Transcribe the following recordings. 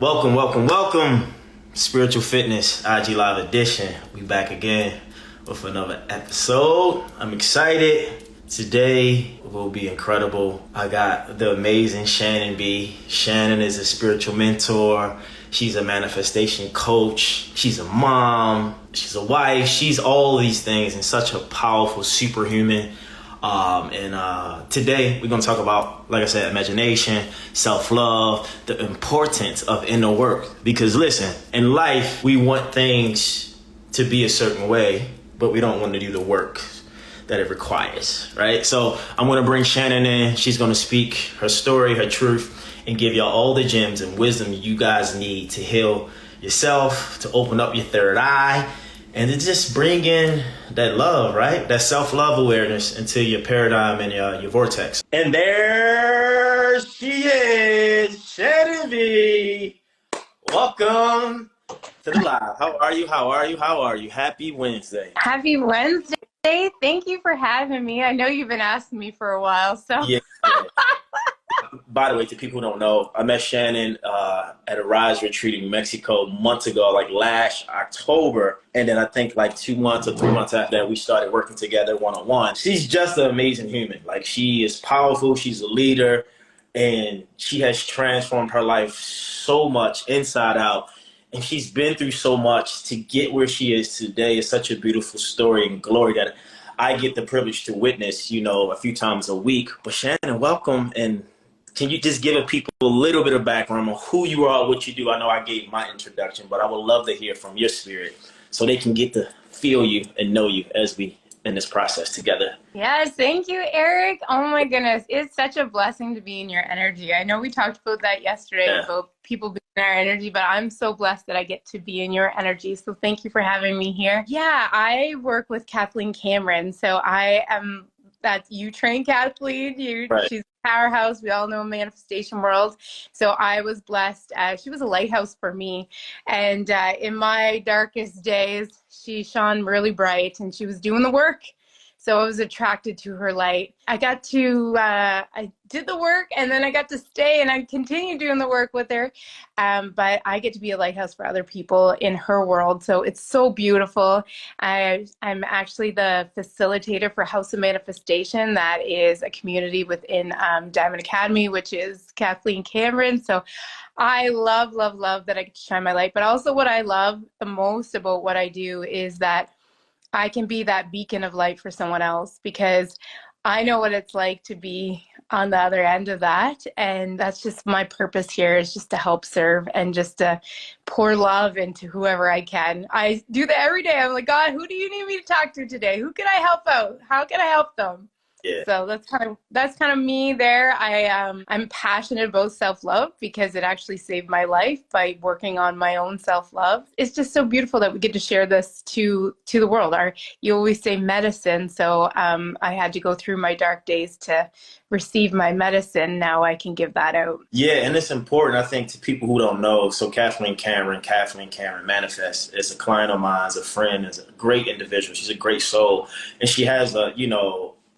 Welcome, welcome, welcome. Spiritual Fitness IG Live Edition. We back again with another episode. I'm excited. Today will be incredible. I got the amazing Shannon B. Shannon is a spiritual mentor. She's a manifestation coach. She's a mom. She's a wife. She's all these things and such a powerful superhuman. Today we're going to talk about, like I said, imagination, self-love, the importance of inner work. Because listen, in life, we want things to be a certain way, but we don't want to do the work that it requires, right? So I'm going to bring Shannon in. She's going to speak her story, her truth, and give y'all all the gems and wisdom you guys need to heal yourself, to open up your third eye, and to just bring in that love, right? That self-love awareness into your paradigm and your vortex. And there she is, Shannon B. Welcome to the live. How are you? How are you? How are you? Happy Wednesday. Happy Wednesday. Thank you for having me. I know you've been asking me for a while, so. Yeah. By the way, to people who don't know, I met Shannon at a Rise retreat in Mexico months ago, like last October. And then I think like 2 months or 3 months after that, we started working together one-on-one. She's just an amazing human. Like, she is powerful. She's a leader. And she has transformed her life so much inside out. And she's been through so much to get where she is today. It's such a beautiful story and glory that I get the privilege to witness, a few times a week. But Shannon, welcome. And can you just give people a little bit of background on who you are, what you do? I know I gave my introduction, but I would love to hear from your spirit so they can get to feel you and know you as we in this process together. Yes, thank you, Eric. Oh my goodness. It's such a blessing to be in your energy. I know we talked about that yesterday, about people being in our energy, but I'm so blessed that I get to be in your energy. So thank you for having me here. Yeah, I work with Kathleen Cameron. So you train Kathleen. Right. She's a powerhouse. We all know manifestation world. So I was blessed. She was a lighthouse for me. And in my darkest days, she shone really bright and she was doing the work. So I was attracted to her light. I did the work, and then I got to stay and I continued doing the work with her. But I get to be a lighthouse for other people in her world. So it's so beautiful. I'm actually the facilitator for House of Manifestation. That is a community within Diamond Academy, which is Kathleen Cameron. So I love, love, love that I get to shine my light. But also what I love the most about what I do is that I can be that beacon of light for someone else, because I know what it's like to be on the other end of that. And that's just my purpose here, is just to help serve and just to pour love into whoever I can. I do that every day. I'm like, God, who do you need me to talk to today? Who can I help out? How can I help them? Yeah. So that's kind of me there. I'm passionate about self-love because it actually saved my life by working on my own self-love. It's just so beautiful that we get to share this to the world. You always say medicine, so I had to go through my dark days to receive my medicine. Now I can give that out. Yeah, and it's important, I think, to people who don't know. So Kathleen Cameron Manifest, is a client of mine, is a friend, is a great individual. She's a great soul, and she has a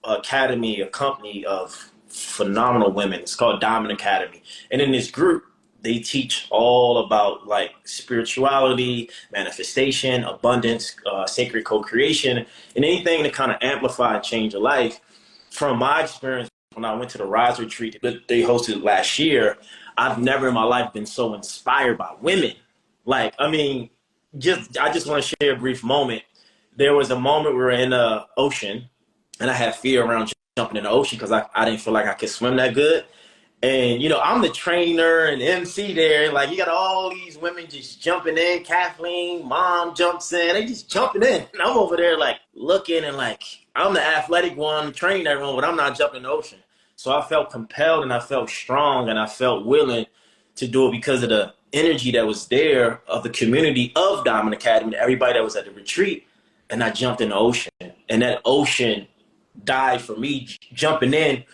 academy, a company of phenomenal women. It's called Diamond Academy. And in this group, they teach all about like spirituality, manifestation, abundance, sacred co-creation, and anything to kind of amplify and change your life. From my experience, when I went to the Rise retreat that they hosted last year, I've never in my life been so inspired by women. I just want to share a brief moment. There was a moment we were in the ocean, and I had fear around jumping in the ocean because I didn't feel like I could swim that good. And, I'm the trainer and MC there. Like, you got all these women just jumping in. Kathleen, mom jumps in. They just jumping in. And I'm over there, like, looking and, like, I'm the athletic one, training everyone, but I'm not jumping in the ocean. So I felt compelled and I felt strong and I felt willing to do it because of the energy that was there of the community of Diamond Academy, everybody that was at the retreat. And I jumped in the ocean. And that ocean died for me. Jumping in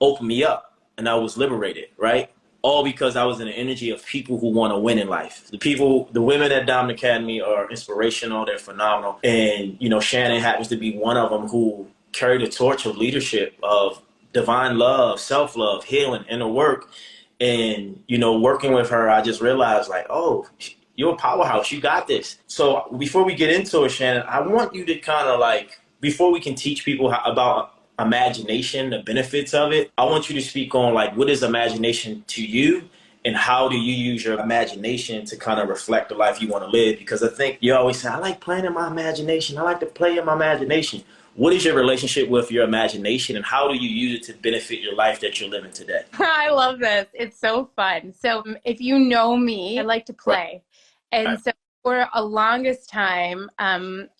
opened me up and I was liberated, right? All because I was in the energy of people who want to win in life. The women at Diamond Academy are inspirational. They're phenomenal. And, Shannon happens to be one of them who carried the torch of leadership, of divine love, self-love, healing, inner work. And, you know, working with her, I just realized like, oh, you're a powerhouse. You got this. So before we get into it, Shannon, I want you to kind of like, before we can teach people about imagination, the benefits of it, I want you to speak on like, what is imagination to you? And how do you use your imagination to kind of reflect the life you want to live? Because I think you always say, I like playing in my imagination. I like to play in my imagination. What is your relationship with your imagination, and how do you use it to benefit your life that you're living today? I love this. It's so fun. So if you know me, I like to Right. play. And Right. so for a longest time, I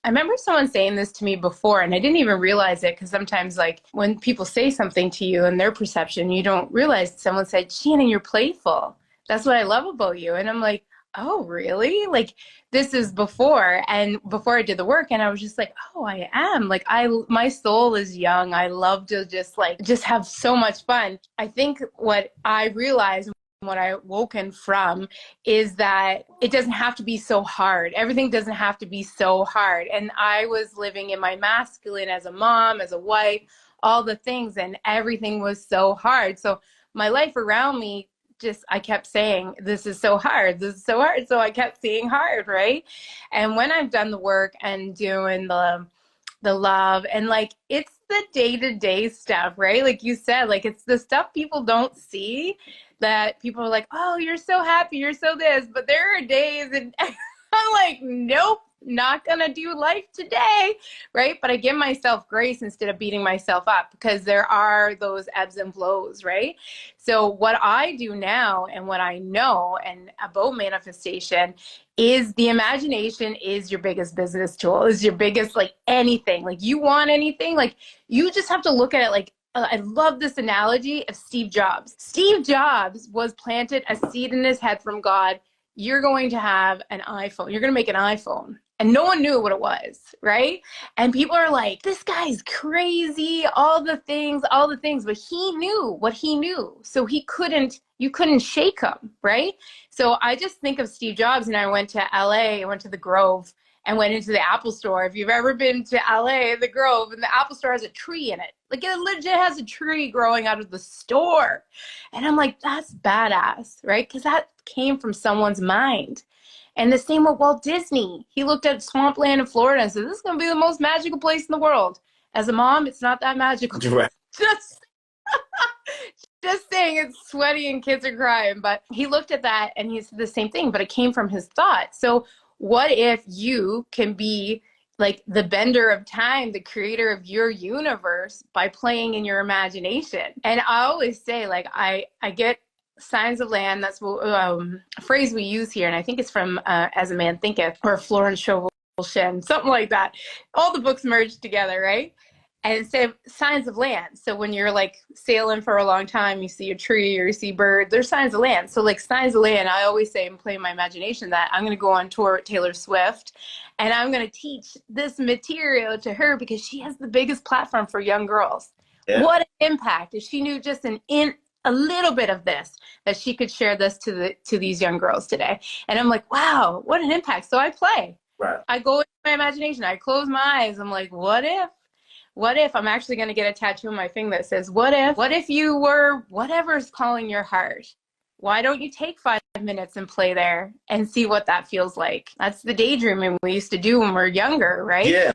remember someone saying this to me before, and I didn't even realize it because sometimes, like, when people say something to you and their perception, you don't realize someone said, Shannon, you're playful. That's what I love about you. And I'm like, oh, really? Like, this is before, and before I did the work, and I was just like, oh, I am. Like, my soul is young. I love to just have so much fun. I think what I realized, what I woken from, is that it doesn't have to be so hard. Everything doesn't have to be so hard. And I was living in my masculine as a mom, as a wife, all the things, and everything was so hard. So my life around me, I kept saying, this is so hard. This is so hard. So I kept saying hard, right? And when I've done the work and doing the love, and like, it's the day-to-day stuff, right? Like you said, like, it's the stuff people don't see, that people are like, oh, you're so happy, you're so this, but there are days and I'm like, nope, not gonna do life today, right? But I give myself grace instead of beating myself up, because there are those ebbs and flows, right? So what I do now, and what I know and about manifestation, is the imagination is your biggest business tool, is your biggest, like, anything. Like, you want anything, like, you just have to look at it like, I love this analogy of Steve Jobs. Steve Jobs was planted a seed in his head from God. You're going to have an iPhone. You're going to make an iPhone. And no one knew what it was, right? And people are like, this guy's crazy, all the things. But he knew what he knew. So you couldn't shake him, right? So I just think of Steve Jobs, and I went to LA, I went to the Grove, and went into the Apple store. If you've ever been to LA, the Grove, and the Apple store has a tree in it. Like, it legit has a tree growing out of the store. And I'm like, that's badass, right? Because that came from someone's mind. And the same with Walt Disney. He looked at swampland in Florida and said, this is going to be the most magical place in the world. As a mom, it's not that magical. Right. Just just saying, it's sweaty and kids are crying. But he looked at that and he said the same thing, but it came from his thought. So what if you can be like the bender of time, the creator of your universe, by playing in your imagination? And I always say, like, I get signs of land. That's a phrase we use here. And I think it's from As a Man Thinketh, or Florence Scovel Shinn, something like that. All the books merged together, right? And instead of signs of land. So when you're like sailing for a long time, you see a tree or you see birds, there's signs of land. So like signs of land, I always say, and play in my imagination, that I'm going to go on tour with Taylor Swift, and I'm going to teach this material to her because she has the biggest platform for young girls. Yeah. What an impact if she knew just a little bit of this, that she could share this to these young girls today. And I'm like, wow, what an impact. So I play. Right. I go into my imagination. I close my eyes. I'm like, what if? What if I'm actually going to get a tattoo on my finger that says, what if you were whatever's calling your heart? Why don't you take 5 minutes and play there and see what that feels like? That's the daydreaming we used to do when we were younger, right? Yeah.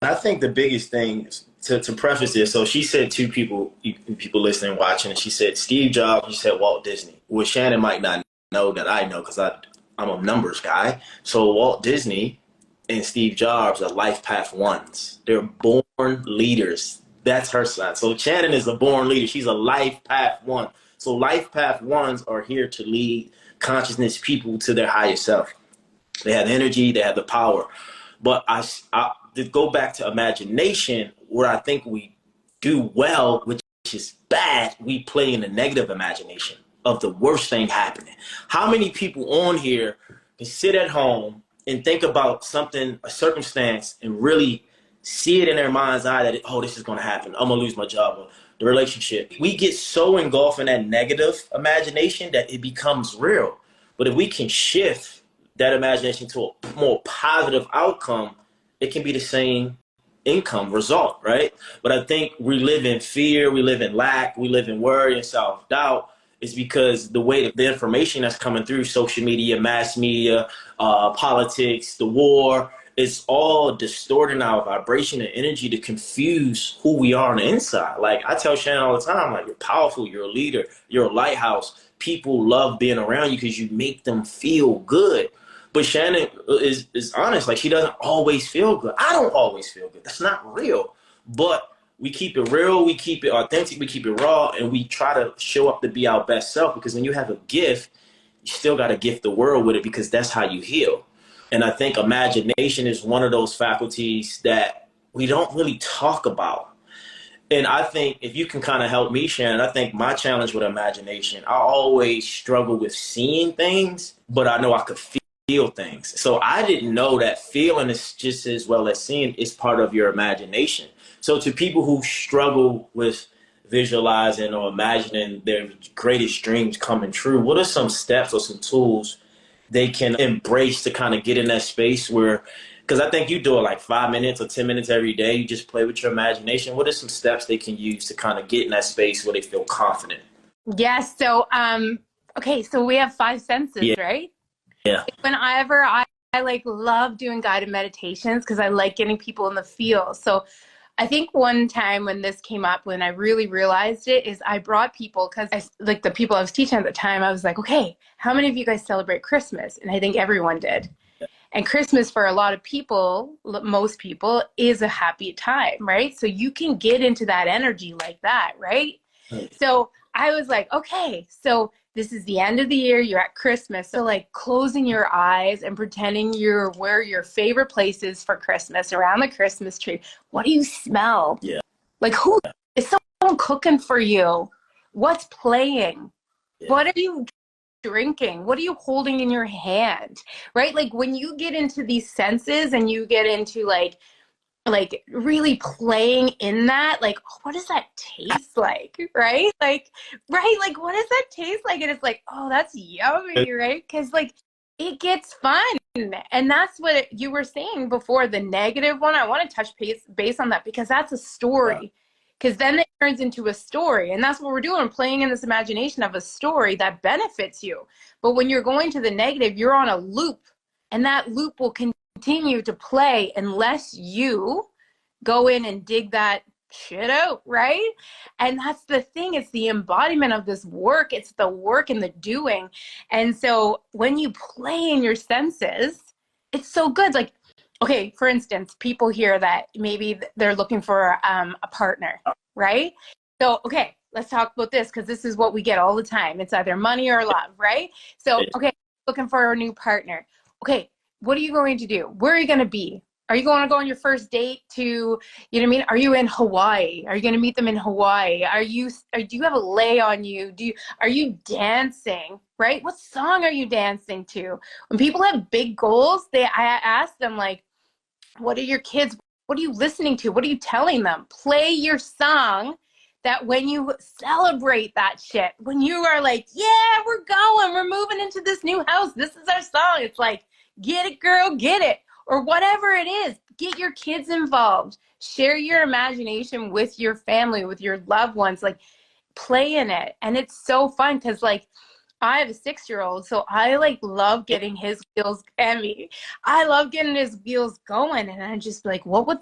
I think the biggest thing to preface this, so she said two people listening, watching, and she said Steve Jobs, she said Walt Disney. Well, Shannon might not know that I know because I'm a numbers guy. So Walt Disney and Steve Jobs are life path ones. They're born leaders. That's her side. So Shannon is a born leader. She's a life path one. So life path ones are here to lead consciousness people to their higher self. They have energy. They have the power. But to go back to imagination, where I think we do well, which is bad, we play in the negative imagination of the worst thing happening. How many people on here can sit at home and think about something, a circumstance, and really see it in their mind's eye that, oh, this is going to happen. I'm going to lose my job or the relationship. We get so engulfed in that negative imagination that it becomes real. But if we can shift that imagination to a more positive outcome, it can be the same income result, right? But I think we live in fear, we live in lack, we live in worry and self-doubt. is because the way that the information that's coming through social media, mass media, politics, the war, it's all distorting our vibration and energy to confuse who we are on the inside. Like I tell Shannon all the time, like, you're powerful, you're a leader, you're a lighthouse. People love being around you because you make them feel good. But Shannon is honest, like she doesn't always feel good. I don't always feel good. That's not real. But we keep it real, we keep it authentic, we keep it raw, and we try to show up to be our best self, because when you have a gift, you still got to gift the world with it, because that's how you heal. And I think imagination is one of those faculties that we don't really talk about. And I think if you can kind of help me, Shannon, I think my challenge with imagination, I always struggle with seeing things, but I know I could feel things. So I didn't know that feeling is just as well as seeing is part of your imagination. So to people who struggle with visualizing or imagining their greatest dreams coming true, what are some steps or some tools they can embrace to kind of get in that space where, because I think you do it like 5 minutes or 10 minutes every day, you just play with your imagination. What are some steps they can use to kind of get in that space where they feel confident? Yes. So, okay. So we have 5 senses, Yeah. right? Yeah. Whenever I like love doing guided meditations because I like getting people in the field. So I think one time when this came up, when I really realized it, is I brought people, because I, like the people I was teaching at the time, I was like, okay, how many of you guys celebrate Christmas? And I think everyone did. And Christmas for a lot of people, most people, is a happy time, right? So you can get into that energy like that, right? Right. So I was like, okay, so this is the end of the year, you're at Christmas. So like closing your eyes and pretending you're where your favorite place is for Christmas, around the Christmas tree. What do you smell? Yeah. Like, who is someone cooking for you? What's playing? Yeah. What are you drinking? What are you holding in your hand? Right? Like when you get into these senses and you get into like really playing in that, like, oh, what does that taste like? Right? Like, right? Like, what does that taste like? And it's like, oh, that's yummy, right? Because like it gets fun. And that's what you were saying before, the negative one. I want to touch base on that, because that's a story. Because then it turns into a story. And that's what we're doing, playing in this imagination of a story that benefits you. But when you're going to the negative, you're on a loop. And that loop will continue to play unless you go in and dig that shit out, right? And that's the thing. It's the embodiment of this work. It's the work and the doing. And so when you play in your senses, it's so good. Like, okay, for instance, people hear that maybe they're looking for a partner, right? So, okay, let's talk about this, because this is what we get all the time. It's either money or love, right? So, okay, looking for a new partner. Okay, what are you going to do? Where are you going to be? Are you going to go on your first date to, you know what I mean? Are you in Hawaii? Are you going to meet them in Hawaii? Do you have a lei on you? Are you dancing, right? What song are you dancing to? When people have big goals, I ask them, like, what are your kids? What are you listening to? What are you telling them? Play your song that when you celebrate that shit, when you are like, yeah, we're moving into this new house. This is our song. It's like, get it, girl, get it. Or whatever it is, get your kids involved. Share your imagination with your family, with your loved ones. Like, play in it. And it's so fun, because like I have a 6-year-old, so I like love getting his wheels, Emmy. I love getting his wheels going. And I'm just like, what will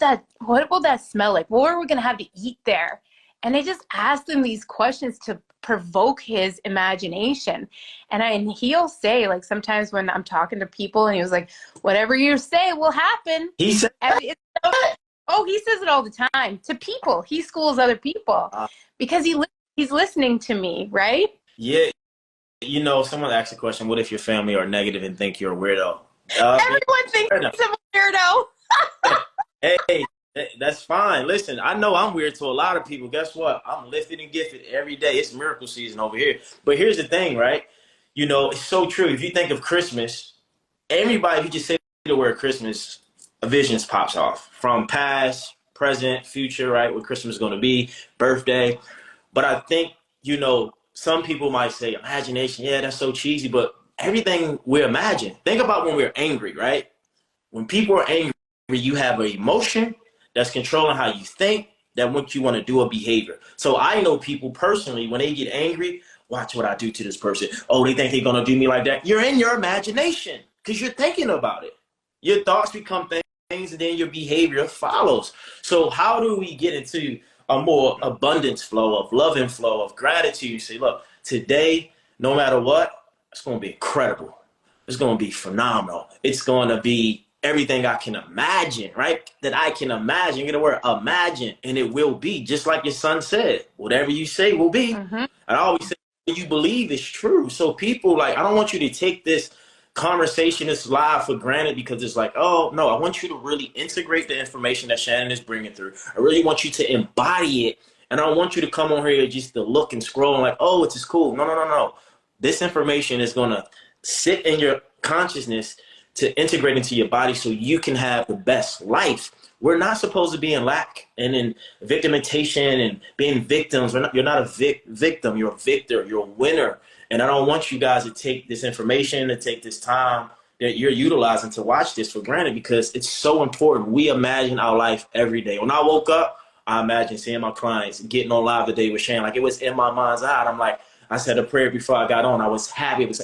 that smell like? What are we gonna have to eat there? And I just ask him these questions to provoke his imagination. And he'll say, like, sometimes when I'm talking to people, and he was like, whatever you say will happen. He said, oh, he says it all the time to people. He schools other people because he's listening to me, right? Yeah. You know, someone asked a question, what if your family are negative and think you're a weirdo? Everyone thinks I'm a weirdo. Hey, that's fine. Listen, I know I'm weird to a lot of people. Guess what? I'm lifted and gifted every day. It's miracle season over here. But here's the thing, right? You know, it's so true. If you think of Christmas, everybody, if you just say the word Christmas, a vision pops off from past, present, future, right? What Christmas is going to be, birthday. But I think, you know, some people might say imagination. Yeah, that's so cheesy. But everything we imagine. Think about when we're angry, right? When people are angry, you have an emotion that's controlling how you think, that what you want to do a behavior. So I know people personally, when they get angry, watch what I do to this person. Oh, they think they're going to do me like that. You're in your imagination because you're thinking about it. Your thoughts become things, and then your behavior follows. So how do we get into a more abundance flow of love and flow of gratitude? You say, look, today, no matter what, it's going to be incredible. It's going to be phenomenal. It's going to be everything I can imagine, right? That I can imagine. Get the word imagine, and it will be. Just like your son said, whatever you say will be. Mm-hmm. I always say what you believe is true. So people, like, I don't want you to take this conversation, this live for granted because it's like, oh, no, I want you to really integrate the information that Shannon is bringing through. I really want you to embody it. And I don't want you to come on here just to look and scroll and like, oh, it's just cool. No, no, no, no. This information is going to sit in your consciousness to integrate into your body so you can have the best life. We're not supposed to be in lack and in victimization and being victims. You're not a victim. You're a victor. You're a winner. And I don't want you guys to take this information, to take this time that you're utilizing to watch this for granted because it's so important. We imagine our life every day. When I woke up, I imagine seeing my clients getting on live today with Shannon. Like it was in my mind's eye. I'm like, I said a prayer before I got on. I was happy. It was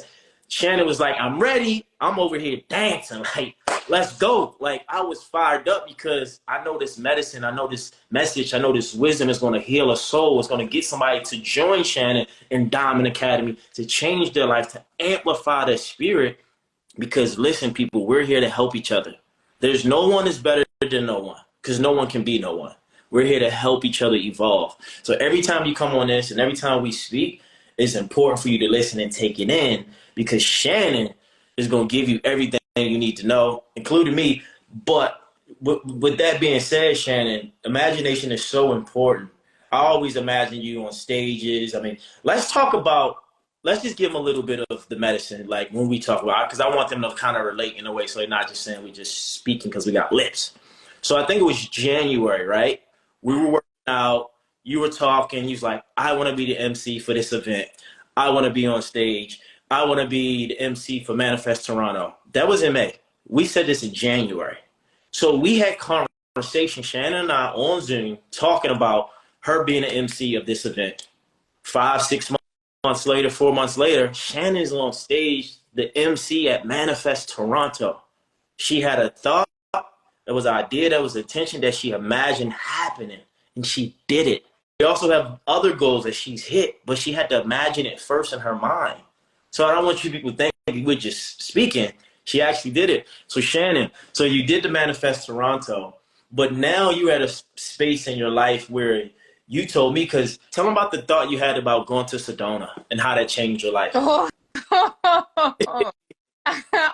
Shannon was like, I'm ready. I'm over here dancing. Like, let's go. Like, I was fired up because I know this medicine. I know this message. I know this wisdom is going to heal a soul. It's going to get somebody to join Shannon in Diamond Academy to change their life, to amplify their spirit. Because, listen, people, we're here to help each other. There's no one is better than no one because no one can be no one. We're here to help each other evolve. So every time you come on this and every time we speak, it's important for you to listen and take it in because Shannon is going to give you everything you need to know, including me. But with that being said, Shannon, imagination is so important. I always imagine you on stages. I mean, let's just give them a little bit of the medicine, like when we talk about it, because I want them to kind of relate in a way so they're not just saying we just speaking because we got lips. So I think it was January, right? We were working out. You were talking. You was like, I want to be the MC for this event. I want to be on stage. I want to be the MC for Manifest Toronto. That was in May. We said this in January. So we had conversation, Shannon and I, on Zoom, talking about her being an MC of this event. 5, 6 months later, 4 months later, Shannon is on stage, the MC at Manifest Toronto. She had a thought, there was an idea, there was intention that she imagined happening, and she did it. We also have other goals that she's hit, but she had to imagine it first in her mind. So I don't want you people to think we're just speaking. She actually did it. So Shannon, so you did the Manifest Toronto, but now you're at a space in your life where you told me, because tell them about the thought you had about going to Sedona and how that changed your life. Oh,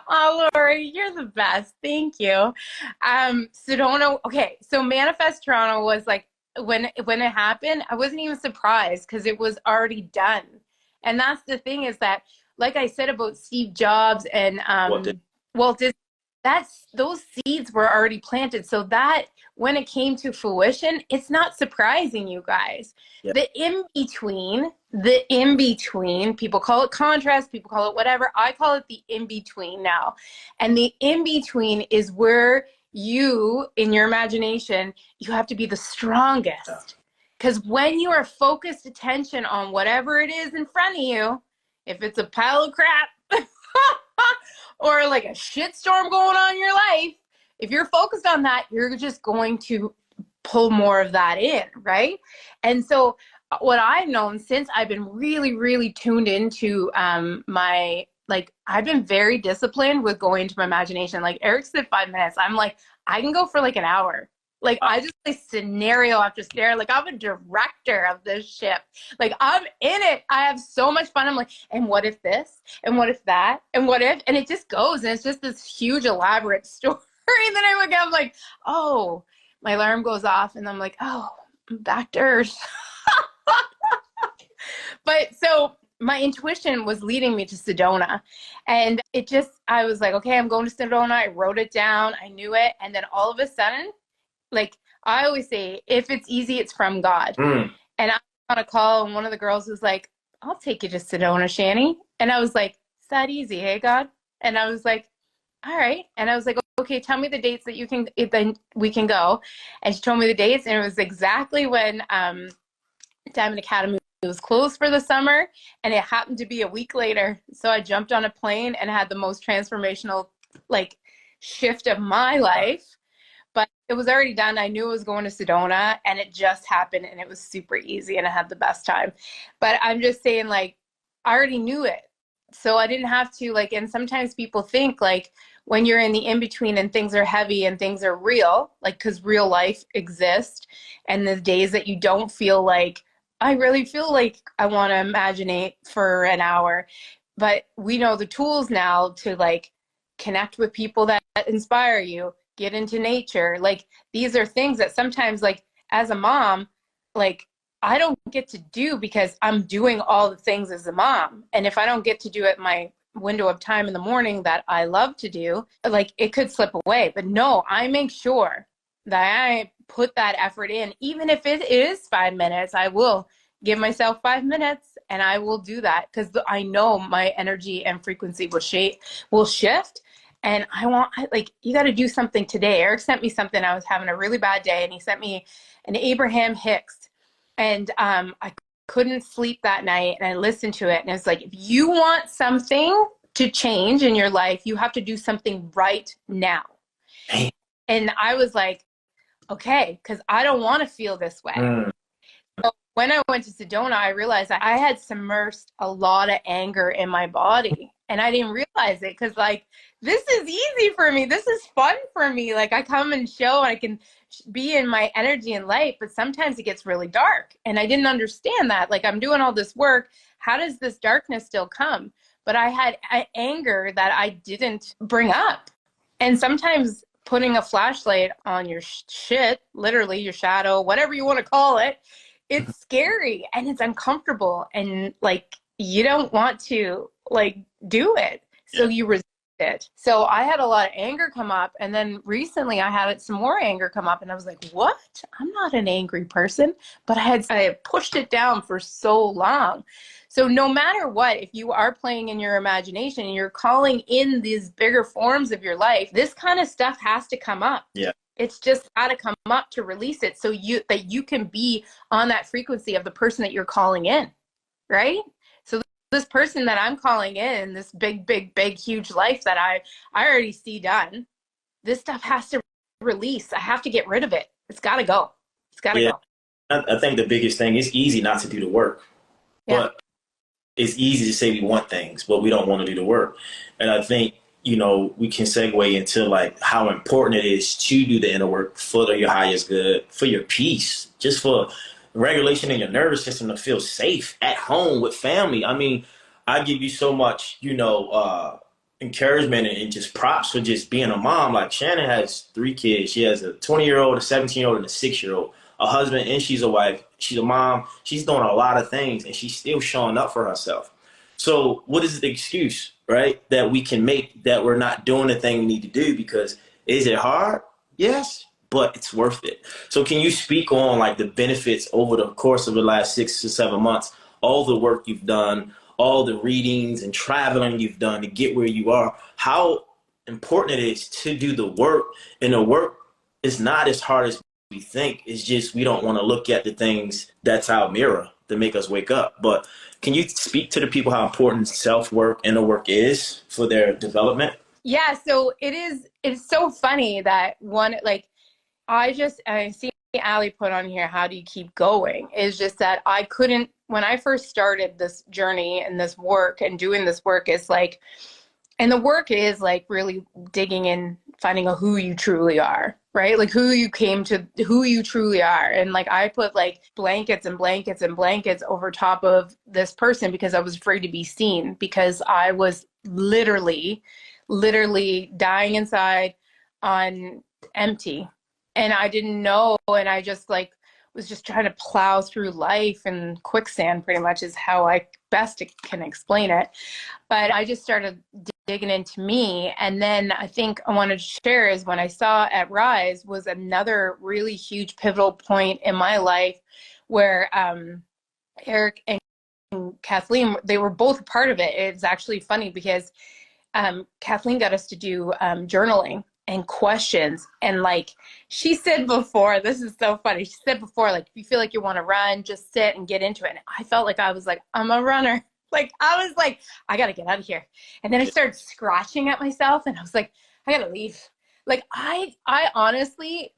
oh, Lori, you're the best. Thank you. Sedona. Okay, so Manifest Toronto was like when it happened, I wasn't even surprised because it was already done. And that's the thing is that, like I said about Steve Jobs and Walt Disney, those seeds were already planted. So that when it came to fruition, it's not surprising, you guys. Yep. The in-between, people call it contrast, people call it whatever. I call it the in-between now. And the in-between is where you, in your imagination, you have to be the strongest. Because when you are focused attention on whatever it is in front of you, if it's a pile of crap or like a shitstorm going on in your life, if you're focused on that, you're just going to pull more of that in, right? And so what I've known since I've been really, really tuned into I've been very disciplined with going into my imagination. Like Eric said 5 minutes. I'm like, I can go for like an hour. Like I just play scenario after scenario. Like I'm a director of this ship. Like I'm in it. I have so much fun. I'm like, and what if this? And what if that? And what if? And it just goes. And it's just this huge elaborate story. And then I look at, I'm like, oh, my alarm goes off. And I'm like, oh, I'm back to earth. But so my intuition was leading me to Sedona. And I was like, okay, I'm going to Sedona. I wrote it down. I knew it. And then all of a sudden, like I always say, if it's easy, it's from God. And I was on a call and one of the girls was like, I'll take you to Sedona, Shani. And I was like, it's that easy, hey, God? And I was like, all right. And I was like, okay, tell me the dates that then we can go. And she told me the dates, and it was exactly when Diamond Academy it was closed for the summer, and it happened to be a week later. So I jumped on a plane and had the most transformational like shift of my life. But it was already done. I knew it was going to Sedona, and it just happened, and it was super easy, and I had the best time. But I'm just saying, like, I already knew it. So I didn't have to, like, and sometimes people think, like, when you're in the in-between and things are heavy and things are real, like, because real life exists, and the days that you don't feel like, I really feel like I want to imaginate for an hour. But we know the tools now to, like, connect with people that inspire you, get into nature. Like, these are things that sometimes, like, as a mom, like, I don't get to do because I'm doing all the things as a mom. And if I don't get to do it my window of time in the morning that I love to do, like, it could slip away. But no, I make sure that I put that effort in. Even if it is 5 minutes, I will give myself 5 minutes, and I will do that because I know my energy and frequency will shift. And like, you got to do something today. Eric sent me something. I was having a really bad day, and he sent me an Abraham Hicks. And I couldn't sleep that night, and I listened to it. And it's like, if you want something to change in your life, you have to do something right now. And I was like, okay, because I don't want to feel this way. So when I went to Sedona, I realized that I had submersed a lot of anger in my body, and I didn't realize it because, like, this is easy for me. This is fun for me. Like, I come and show, and I can be in my energy and light, but sometimes it gets really dark, and I didn't understand that. Like, I'm doing all this work. How does this darkness still come? But I had anger that I didn't bring up. And sometimes putting a flashlight on your shit, literally your shadow, whatever you want to call it, it's scary and it's uncomfortable, and, like, you don't want to, like, do it. So you resist it. So I had a lot of anger come up, and then recently I had some more anger come up, and I was like, what? I'm not an angry person, but I had pushed it down for so long. So no matter what, if you are playing in your imagination and you're calling in these bigger forms of your life, this kind of stuff has to come up. Yeah. It's just got to come up to release it, so that you can be on that frequency of the person that you're calling in, right? So this person that I'm calling in, this big, big, big, huge life that I already see done, this stuff has to release. I have to get rid of it. It's got to go. It's got to go. I think the biggest thing is easy not to do the work, but it's easy to say we want things, but we don't want to do the work. And I think, we can segue into, like, how important it is to do the inner work for your highest good, for your peace, just for regulation in your nervous system to feel safe at home with family. I mean, I give you so much, encouragement and just props for just being a mom. Like, Shannon has 3 kids. She has a 20-year-old, a 17-year-old, and a 6-year-old. A husband, and she's a wife. She's a mom. She's doing a lot of things, and she's still showing up for herself. So what is the excuse, right, that we can make that we're not doing the thing we need to do? Because is it hard? Yes, but it's worth it. So can you speak on, like, the benefits over the course of the last 6 to 7 months, all the work you've done, all the readings and traveling you've done to get where you are, how important it is to do the work? And the work is not as hard as we think. It's just we don't want to look at the things that's our mirror to make us wake up. But can you speak to the people how important self-work, inner work is for their development? Yeah, so it's so funny that I see Allie put on here, how do you keep going? It's just that I couldn't, when I first started this journey and this work and doing this work, is like, and the work is like really digging in, finding out who you truly are, right? Like who you truly are. And like, I put like blankets and blankets and blankets over top of this person because I was afraid to be seen, because I was literally dying inside on empty. And I didn't know. And I just like was just trying to plow through life, and quicksand pretty much is how I best can explain it. But I just started digging into me. And then I think I wanted to share is when I saw at Rise was another really huge pivotal point in my life where Eric and Kathleen, they were both part of it. It's actually funny because Kathleen got us to do journaling. and questions. And like she said before, this is so funny. She said before, like, if you feel like you want to run, just sit and get into it. And I felt like I was like, I'm a runner. Like, I was like, I got to get out of here. And then I started scratching at myself and I was like, I got to leave. Like, I honestly,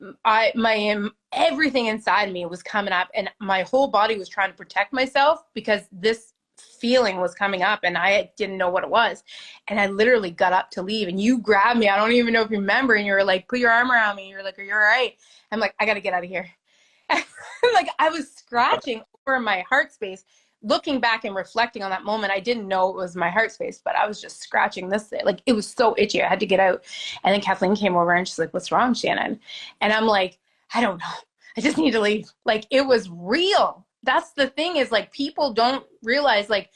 everything inside me was coming up and my whole body was trying to protect myself because this feeling was coming up and I didn't know what it was. And I literally got up to leave and you grabbed me. I don't even know if you remember. And you were like, put your arm around me. You're like, are you all right? I'm like, I got to get out of here. Like I was scratching over my heart space. Looking back and reflecting on that moment, I didn't know it was my heart space, but I was just scratching this. Like it was so itchy. I had to get out. And then Kathleen came over and she's like, what's wrong, Shannon? And I'm like, I don't know. I just need to leave. Like it was real. That's the thing is like people don't realize like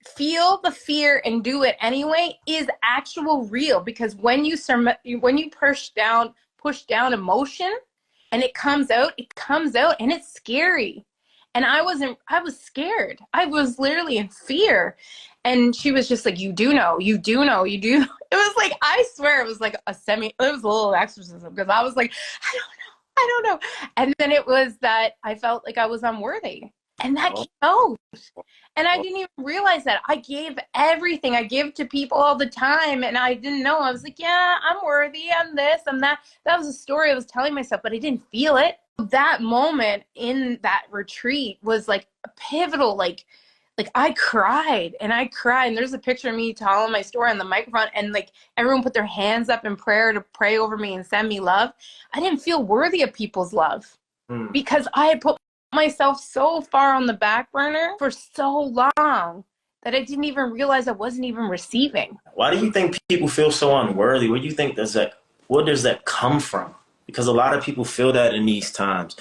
feel the fear and do it anyway is actual real because when you push down emotion and it comes out and it's scary. And I was scared. I was literally in fear. And she was just like, you do know. It was like, I swear it was like it was a little exorcism because I was like, I don't know. And then it was that I felt like I was unworthy. And that came out. And I didn't even realize that. I gave everything. I give to people all the time. And I didn't know. I was like, yeah, I'm worthy. I'm this, I'm that. That was a story I was telling myself, but I didn't feel it. That moment in that retreat was like a pivotal, like I cried. And there's a picture of me telling my story on the microphone and like everyone put their hands up in prayer to pray over me and send me love. I didn't feel worthy of people's love because I had put myself so far on the back burner for so long that I didn't even realize I wasn't even receiving. Why do you think people feel so unworthy? What do you think where does that come from? Because a lot of people feel that in these times.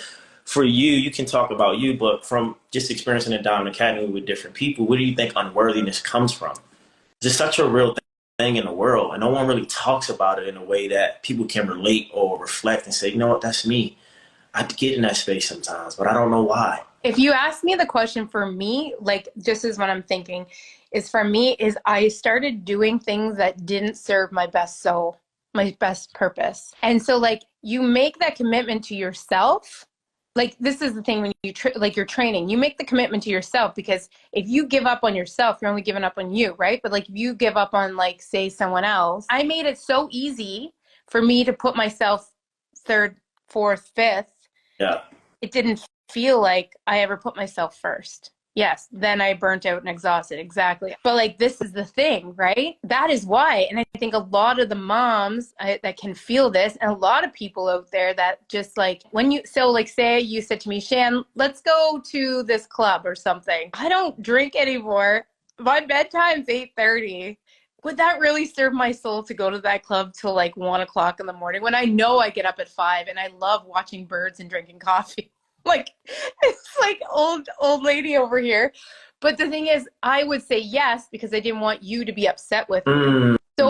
For you can talk about you, but from just experiencing the Diamond Academy with different people, where do you think unworthiness comes from? It's such a real thing in the world, and no one really talks about it in a way that people can relate or reflect and say, you know what, that's me. I get in that space sometimes, but I don't know why. If you ask me the question for me, like just as what I'm thinking is for me is I started doing things that didn't serve my best soul, my best purpose. And so like you make that commitment to yourself. Like this is the thing when you like you're training, you make the commitment to yourself because if you give up on yourself, you're only giving up on you, right? But like if you give up on like say someone else, I made it so easy for me to put myself third, fourth, fifth. Yeah. It didn't feel like I ever put myself first. Yes, then I burnt out and exhausted. Exactly. But like, this is the thing, right? That is why. And I think a lot of the moms that can feel this and a lot of people out there that just like say you said to me, Shan, let's go to this club or something. I don't drink anymore. My bedtime's 8:30. Would that really serve my soul to go to that club till like 1 o'clock in the morning when I know I get up at 5 and I love watching birds and drinking coffee? Like, it's like old lady over here. But the thing is, I would say yes because I didn't want you to be upset with me. So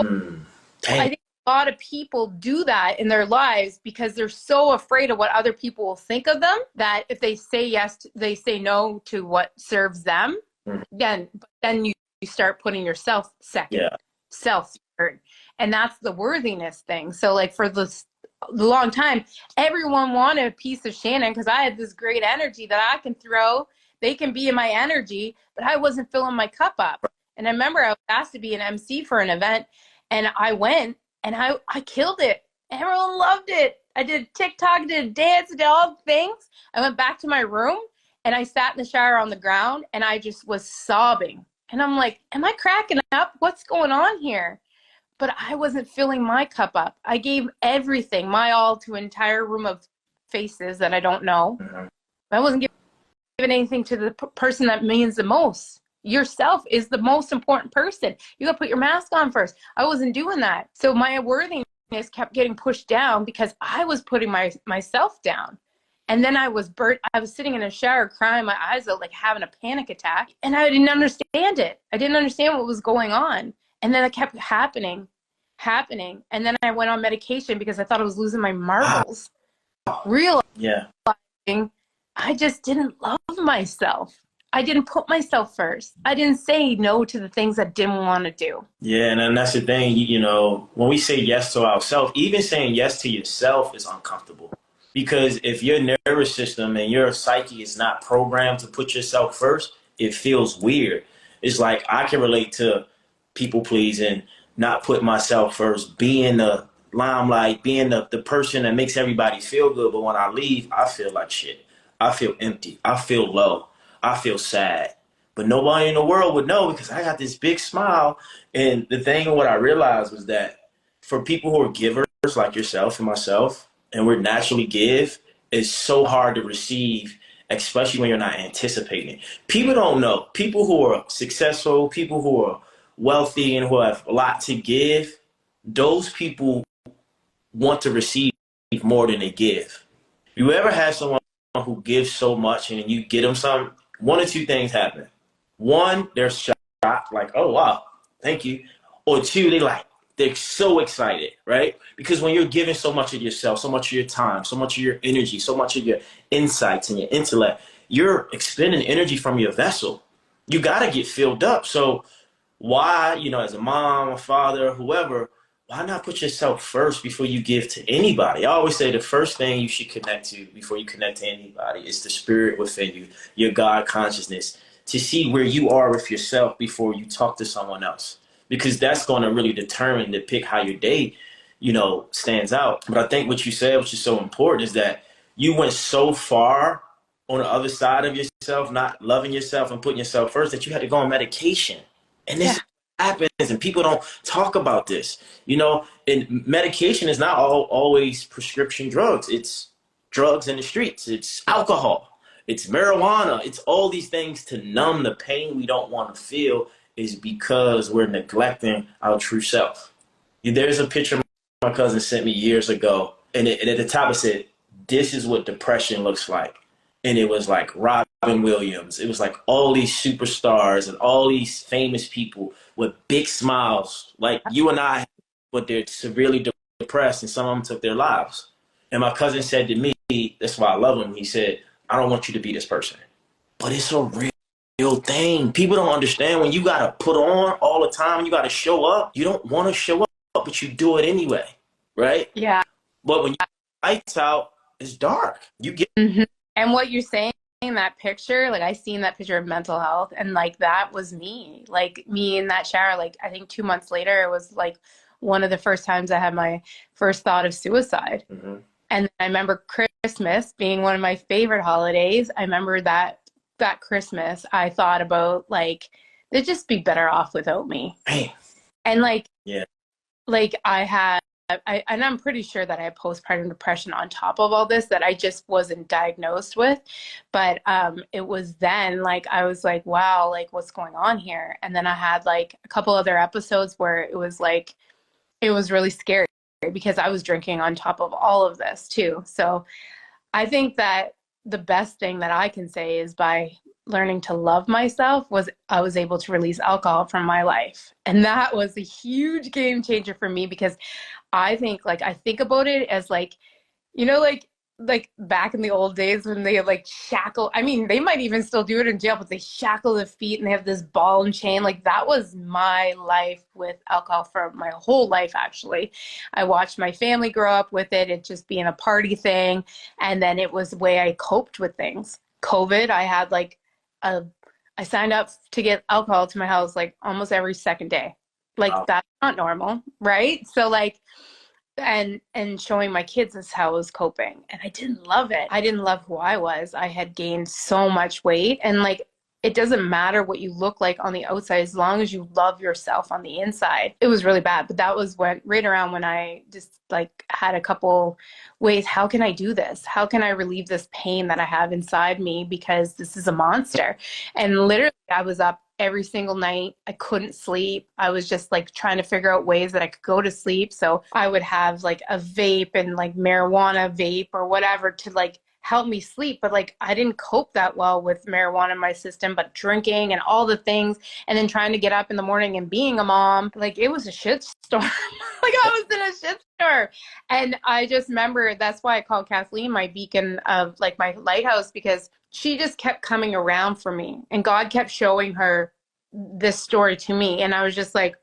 I think a lot of people do that in their lives because they're so afraid of what other people will think of them that if they say yes, they say no to what serves them, then you start putting yourself second. Yeah. Self third. And that's the worthiness thing. So like for the long time, everyone wanted a piece of Shannon because I had this great energy that I can throw. They can be in my energy, but I wasn't filling my cup up. And I remember I was asked to be an MC for an event and I went and I killed it. Everyone loved it. I did TikTok, did a dance, did all the things. I went back to my room and I sat in the shower on the ground and I just was sobbing. And I'm like, am I cracking up? What's going on here? But I wasn't filling my cup up. I gave everything, my all, to an entire room of faces that I don't know. I wasn't giving anything to the person that means the most. Yourself is the most important person. You got to put your mask on first. I wasn't doing that. So my worthiness kept getting pushed down because I was putting myself down. And then I was burnt. I was sitting in a shower crying my eyes out, like having a panic attack. And I didn't understand it. I didn't understand what was going on. And then it kept happening. And then I went on medication because I thought I was losing my marbles. Realizing I just didn't love myself. I didn't put myself first. I didn't say no to the things I didn't want to do. Yeah, and then that's the thing, when we say yes to ourselves, even saying yes to yourself is uncomfortable. Because if your nervous system and your psyche is not programmed to put yourself first, it feels weird. It's like I can relate to people pleasing, not put myself first, being the limelight, being the person that makes everybody feel good. But when I leave, I feel like shit. I feel empty. I feel low. I feel sad. But nobody in the world would know because I got this big smile. And the thing, what I realized was that for people who are givers like yourself and myself, and we're naturally give, it's so hard to receive, especially when you're not anticipating. People don't know. People who are successful, people who are wealthy and who have a lot to give, those people want to receive more than they give. You ever have someone who gives so much and you get them something, one or two things happen. One, they're shocked, like, oh, wow, thank you. Or two, they're so excited, right? Because when you're giving so much of yourself, so much of your time, so much of your energy, so much of your insights and your intellect, you're expending energy from your vessel. You got to get filled up. So why, as a mom, a father, whoever, why not put yourself first before you give to anybody? I always say the first thing you should connect to before you connect to anybody is the spirit within you, your God consciousness, to see where you are with yourself before you talk to someone else. Because that's going to really determine to pick how your day, stands out. But I think what you said, which is so important, is that you went so far on the other side of yourself, not loving yourself and putting yourself first, that you had to go on medication. And this happens, and people don't talk about this, and medication is not always prescription drugs. It's drugs in the streets. It's alcohol. It's marijuana. It's all these things to numb the pain we don't want to feel is because we're neglecting our true self. There's a picture my cousin sent me years ago, and at the top it said, "This is what depression looks like." And it was like Robin Williams. It was like all these superstars and all these famous people with big smiles, like you and I, but they're severely depressed, and some of them took their lives. And my cousin said to me, that's why I love him, he said, "I don't want you to be this person." But it's a real thing. People don't understand when you got to put on all the time, you got to show up. You don't want to show up, but you do it anyway, right? Yeah. But when you lights out, it's dark. You get And what you're saying, that picture, like I seen that picture of mental health, and like that was me, like me in that shower. Like I think 2 months later, it was like one of the first times I had my first thought of suicide. And I remember Christmas being one of my favorite holidays. I remember that Christmas, I thought about like they'd just be better off without me. Man. And like, yeah, like and I'm pretty sure that I had postpartum depression on top of all this that I just wasn't diagnosed with. But it was then like, I was like, wow, like what's going on here? And then I had like a couple other episodes where it was like, it was really scary because I was drinking on top of all of this too. So I think that the best thing that I can say is by learning to love myself was I was able to release alcohol from my life. And that was a huge game changer for me because I think about it as like, like back in the old days when they like shackle, I mean, they might even still do it in jail, but they shackle the feet and they have this ball and chain. Like that was my life with alcohol for my whole life, actually. I watched my family grow up with it just being a party thing. And then it was the way I coped with things. COVID, I had I signed up to get alcohol to my house like almost every second day. Like that's not normal, right? So like, and showing my kids is how I was coping, and I didn't love it. I didn't love who I was. I had gained so much weight, and like it doesn't matter what you look like on the outside as long as you love yourself on the inside. It was really bad, but that was right around when I just like had a couple ways, how can I do this? How can I relieve this pain that I have inside me, because this is a monster. And literally I was up every single night. I couldn't sleep. I was just like trying to figure out ways that I could go to sleep. So I would have like a vape and like marijuana vape or whatever to like help me sleep. But like I didn't cope that well with marijuana in my system, but drinking and all the things, and then trying to get up in the morning and being a mom, like it was a shit storm. Like I was in a shit storm. are. And I just remember that's why I called Kathleen my beacon of like my lighthouse, because she just kept coming around for me and God kept showing her this story to me. And I was just like,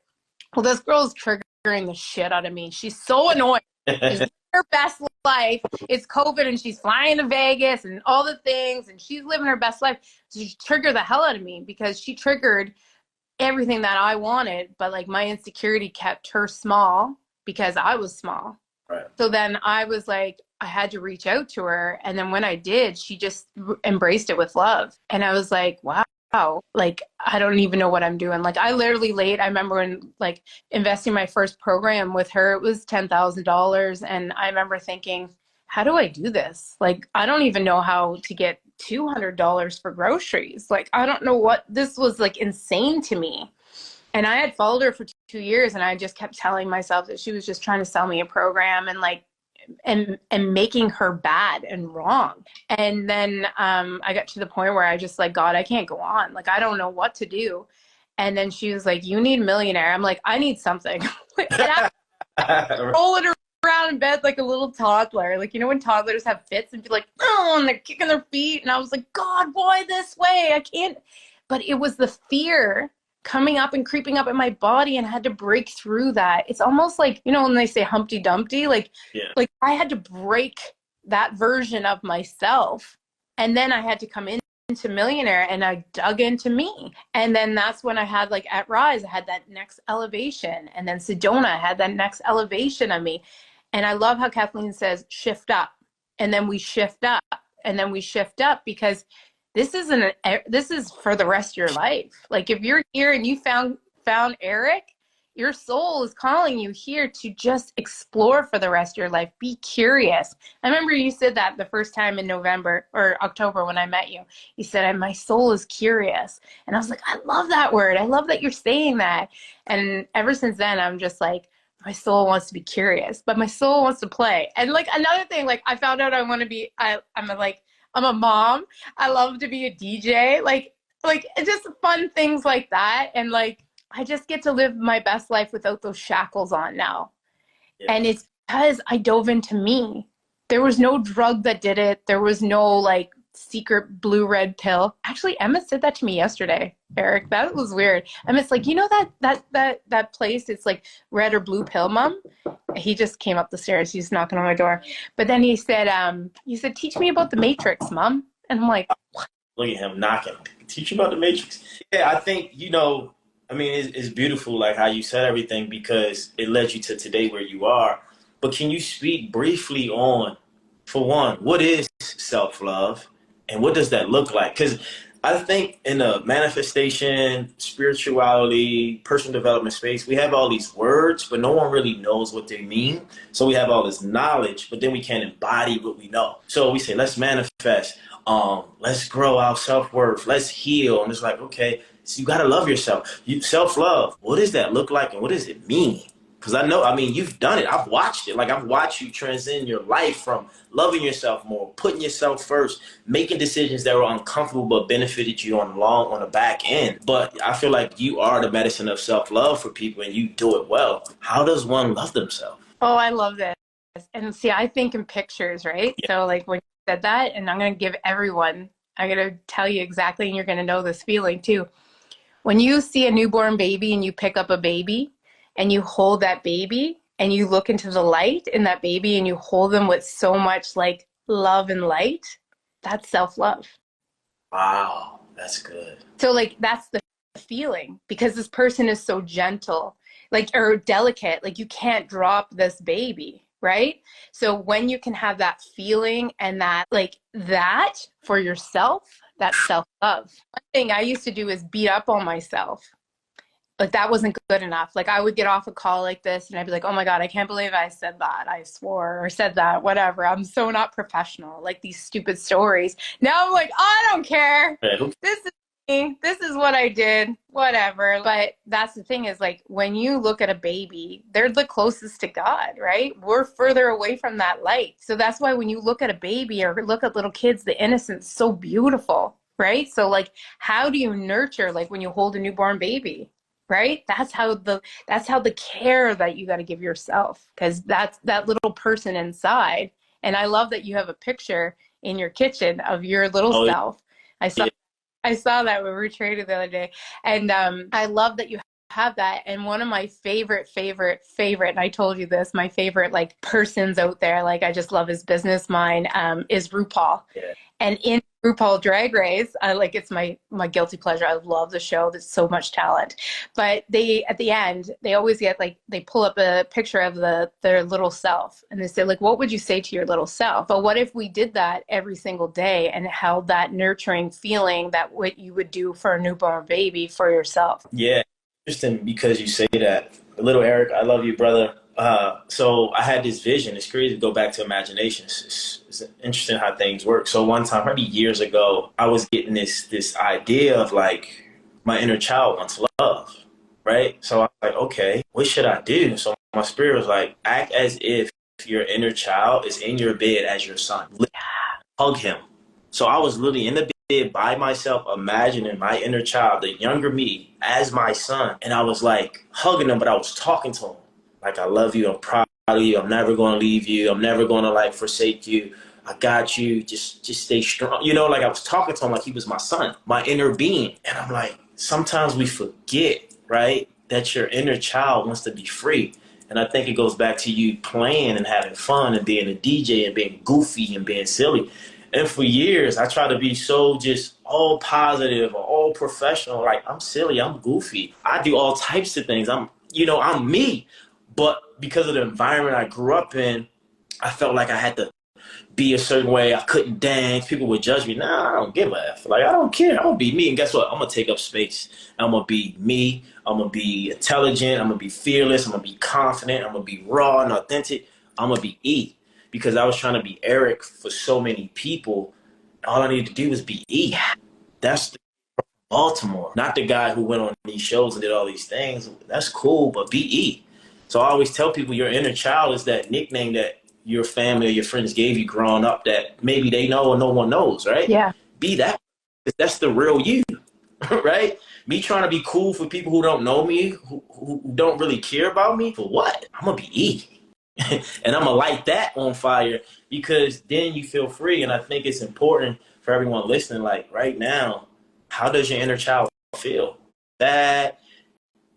well, this girl's triggering the shit out of me. She's so annoying. She's living her best life. It's COVID and she's flying to Vegas and all the things and she's living her best life. So she triggered the hell out of me because she triggered everything that I wanted, but like my insecurity kept her small because I was small. Right. So then I was like, I had to reach out to her. And then when I did, she just embraced it with love. And I was like, wow, like, I don't even know what I'm doing. Like, I literally I remember when like investing my first program with her, it was $10,000. And I remember thinking, how do I do this? Like, I don't even know how to get $200 for groceries. Like, I don't know what, this was like insane to me. And I had followed her for 2 years and I just kept telling myself that she was just trying to sell me a program and like, and making her bad and wrong. And then I got to the point where I just like, God, I can't go on. Like, I don't know what to do. And then she was like, you need a millionaire. I'm like, I need something. And I rolling around in bed like a little toddler. Like, you know, when toddlers have fits and be like, oh, and they're kicking their feet. And I was like, God, why this way? I can't. But it was the fear coming up and creeping up in my body, and I had to break through that. It's almost like, you know, when they say Humpty Dumpty, like, like I had to break that version of myself. And then I had to come into Millionaire and I dug into me. And then that's when I had like at Rise, I had that next elevation. And then Sedona had that next elevation of me. And I love how Kathleen says, shift up. And then we shift up. And then we shift up, because this is for the rest of your life. Like, if you're here and you found Eric, your soul is calling you here to just explore for the rest of your life. Be curious. I remember you said that the first time in November or October when I met you. You said, my soul is curious. And I was like, I love that word. I love that you're saying that. And ever since then, I'm just like, my soul wants to be curious, but my soul wants to play. And like another thing, like I found out I want to be, I'm a mom. I love to be a DJ, like just fun things like that. And like, I just get to live my best life without those shackles on now. Yeah. And it's because I dove into me. There was no drug that did it. There was no like secret blue red pill. Actually, Emma said that to me yesterday, Eric. That was weird. Emma's like, you know that place, it's like red or blue pill, Mom? He just came up the stairs. He's knocking on my door. But then he said, teach me about the Matrix, Mom. And I'm like, what? Look at him knocking. Teach you about the Matrix. Yeah, I think, you know, I mean, it's beautiful, like how you said everything, because it led you to today where you are. But can you speak briefly on, for one, what is self-love and what does that look like? Because I think in the manifestation, spirituality, personal development space, we have all these words, but no one really knows what they mean. So we have all this knowledge, but then we can't embody what we know. So we say, let's manifest. Let's grow our self-worth. Let's heal. And it's like, okay, so you got to love yourself. Self-love, what does that look like and what does it mean? Because I mean, you've done it. I've watched it. Like, I've watched you transcend your life from loving yourself more, putting yourself first, making decisions that were uncomfortable but benefited you on the back end. But I feel like you are the medicine of self-love for people, and you do it well. How does one love themselves? Oh, I love this. And see, I think in pictures, right? Yeah. So like when you said that, and I'm going to tell you exactly, and you're going to know this feeling too. When you see a newborn baby and you pick up a baby and you hold that baby and you look into the light in that baby and you hold them with so much like love and light, that's self-love. Wow, that's good. So like, that's the feeling, because this person is so gentle, like, or delicate, like you can't drop this baby, right? So when you can have that feeling and that, like that for yourself, that's self-love. One thing I used to do is beat up on myself. Like, that wasn't good enough. Like, I would get off a call like this and I'd be like, oh my God, I can't believe I said that. I swore or said that, whatever. I'm so not professional. Like, these stupid stories. Now I'm like, I don't care. This is me. This is what I did, whatever. But that's the thing, is like, when you look at a baby, they're the closest to God, right? We're further away from that light. So that's why when you look at a baby or look at little kids, the innocence is so beautiful, right? So like, how do you nurture, like when you hold a newborn baby? right? That's how the care that you got to give yourself, because that's that little person inside. And I love that you have a picture in your kitchen of your little Oh, self. I saw yeah. I saw that when we were trading the other day. And I love that you have that. And one of my favorite, and I told you this, my favorite like persons out there, like I just love his business mind, is RuPaul. Yeah. And in RuPaul Drag Race, like it's my guilty pleasure. I love the show. There's so much talent. But they at the end, they always get like they pull up a picture of their little self and they say like, what would you say to your little self? But what if we did that every single day and held that nurturing feeling that what you would do for a newborn baby for yourself? Yeah. Interesting because you say that. Little Eric, I love you, brother. So I had this vision. It's crazy to go back to imagination. It's interesting how things work. So one time, probably years ago, I was getting this idea of like my inner child wants love, right? So I was like, okay, what should I do? So my spirit was like, act as if your inner child is in your bed as your son. Hug him. So I was literally in the bed by myself, imagining my inner child, the younger me, as my son. And I was like hugging him, but I was talking to him. Like, I love you. I'm proud of you. I'm never going to leave you. I'm never going to like forsake you. I got you. Just stay strong. You know, like I was talking to him like he was my son, my inner being. And I'm like, sometimes we forget, right, that your inner child wants to be free. And I think it goes back to you playing and having fun and being a DJ and being goofy and being silly. And for years, I tried to be so just all positive or all professional. Like, I'm silly, I'm goofy. I do all types of things. I'm me. But because of the environment I grew up in, I felt like I had to be a certain way. I couldn't dance. People would judge me. Nah, I don't give a F. Like, I don't care. I'm going to be me. And guess what? I'm going to take up space. I'm going to be me. I'm going to be intelligent. I'm going to be fearless. I'm going to be confident. I'm going to be raw and authentic. I'm going to be E. Because I was trying to be Eric for so many people. All I needed to do was be E. That's the Baltimore. Not the guy who went on these shows and did all these things. That's cool, but be E. So I always tell people your inner child is that nickname that your family or your friends gave you growing up that maybe they know or no one knows, right? Yeah. Be that. That's the real you, right? Me trying to be cool for people who don't know me, who don't really care about me, for what? I'm going to be E. And I'm going to light that on fire because then you feel free. And I think it's important for everyone listening, like right now, how does your inner child feel? That,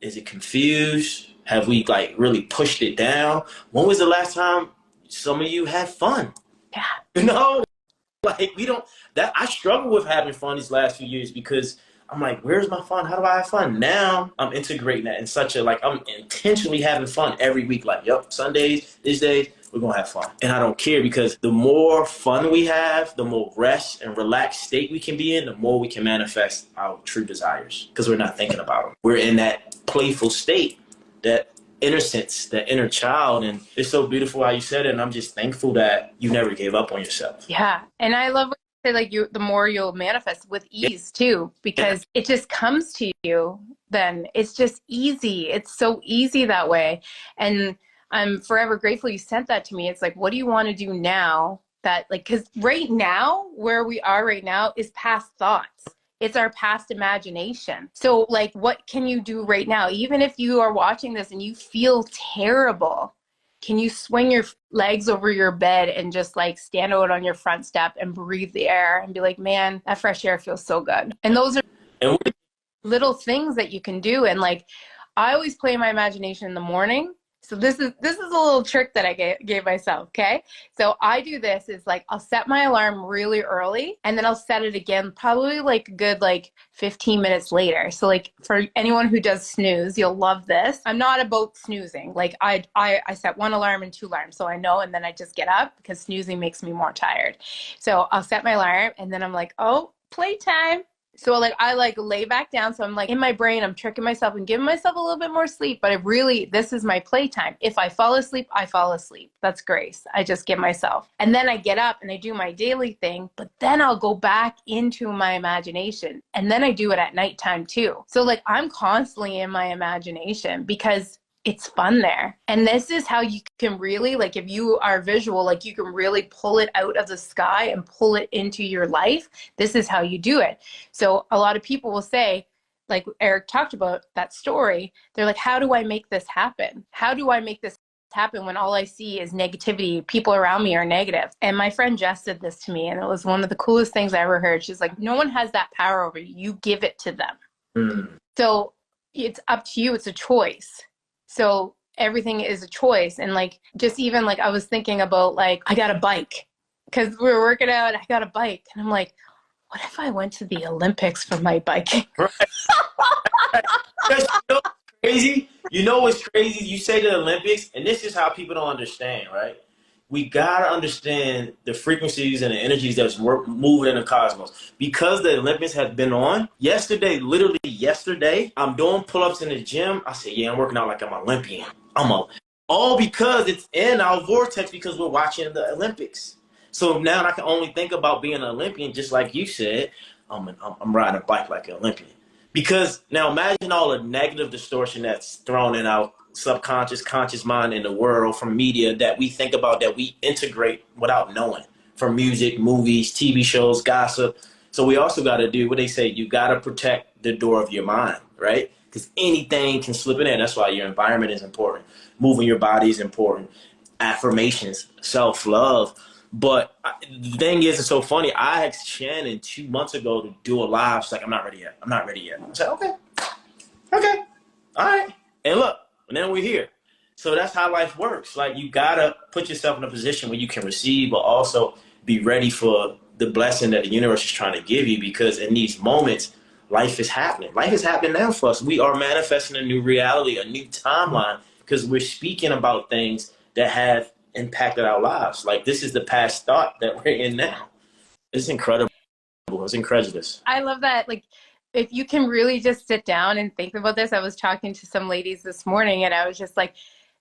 is it confused? Have we like really pushed it down? When was the last time some of you had fun? Yeah. You know, like we don't, that I struggle with having fun these last few years because I'm like, where's my fun? How do I have fun? Now I'm integrating that in such a, like, I'm intentionally having fun every week. Like, yep, Sundays, these days, we're going to have fun. And I don't care because the more fun we have, the more rest and relaxed state we can be in, the more we can manifest our true desires because we're not thinking about them. We're in that playful state, that innocence, that inner child. And it's so beautiful how you said it. And I'm just thankful that you never gave up on yourself. Yeah. And I love what you say, like the more you'll manifest with ease too, because it just comes to you then. It's just easy. It's so easy that way. And I'm forever grateful you sent that to me. It's like, what do you want to do now that like, because right now, where we are right now is past thoughts. It's our past imagination. So like, what can you do right now? Even if you are watching this and you feel terrible, can you swing your legs over your bed and just like stand out on your front step and breathe the air and be like, man, that fresh air feels so good. And those are little things that you can do. And like, I always play my imagination in the morning. So this is a little trick that I gave myself. Okay. So I do this is like, I'll set my alarm really early and then I'll set it again, probably like a good, like 15 minutes later. So like for anyone who does snooze, you'll love this. I'm not about snoozing. Like I set one alarm and two alarms. So I know, and then I just get up because snoozing makes me more tired. So I'll set my alarm and then I'm like, oh, playtime. So like I like lay back down. So I'm like in my brain, I'm tricking myself and giving myself a little bit more sleep. But this is my playtime. If I fall asleep, I fall asleep. That's grace. I just give myself. And then I get up and I do my daily thing. But then I'll go back into my imagination. And then I do it at nighttime too. So like I'm constantly in my imagination because it's fun there. And this is how you can really, like, if you are visual, like you can really pull it out of the sky and pull it into your life. This is how you do it. So a lot of people will say, like Eric talked about that story, they're like, how do I make this happen? How do I make this happen when all I see is negativity? People around me are negative. And my friend Jess said this to me, and it was one of the coolest things I ever heard. She's like, no one has that power over you. You give it to them. Mm. So it's up to you. It's a choice. So everything is a choice. And like, just even like, I was thinking about like, I got a bike because we were working out. I got a bike. And I'm like, what if I went to the Olympics for my biking? Right. You know what's crazy? You know what's crazy? You say the Olympics, and this is how people don't understand, right? We gotta understand the frequencies and the energies that's moving in the cosmos. Because the Olympics have been on, literally yesterday, I'm doing pull-ups in the gym. I said, yeah, I'm working out like I'm an Olympian. All because it's in our vortex because we're watching the Olympics. So now I can only think about being an Olympian, just like you said. I'm riding a bike like an Olympian. Because now imagine all the negative distortion that's thrown in our subconscious, conscious mind in the world from media that we think about, that we integrate without knowing, from music, movies, TV shows, gossip. So we also got to do what they say, you got to protect the door of your mind, right? Because anything can slip in there. That's why your environment is important. Moving your body is important. Affirmations, self-love. But the thing is, it's so funny. I asked Shannon 2 months ago to do a live. She's like, I'm not ready yet. I'm not ready yet. I said, okay, all right. And look, and then we're here. So that's how life works. Like, you got to put yourself in a position where you can receive, but also be ready for the blessing that the universe is trying to give you, because in these moments, life is happening. Life is happening now for us. We are manifesting a new reality, a new timeline, because we're speaking about things that have impacted our lives. Like, this is the past thought that we're in now. It's incredible. It's incredulous. I love that. Like, if you can really just sit down and think about this. I was talking to some ladies this morning, and I was just like,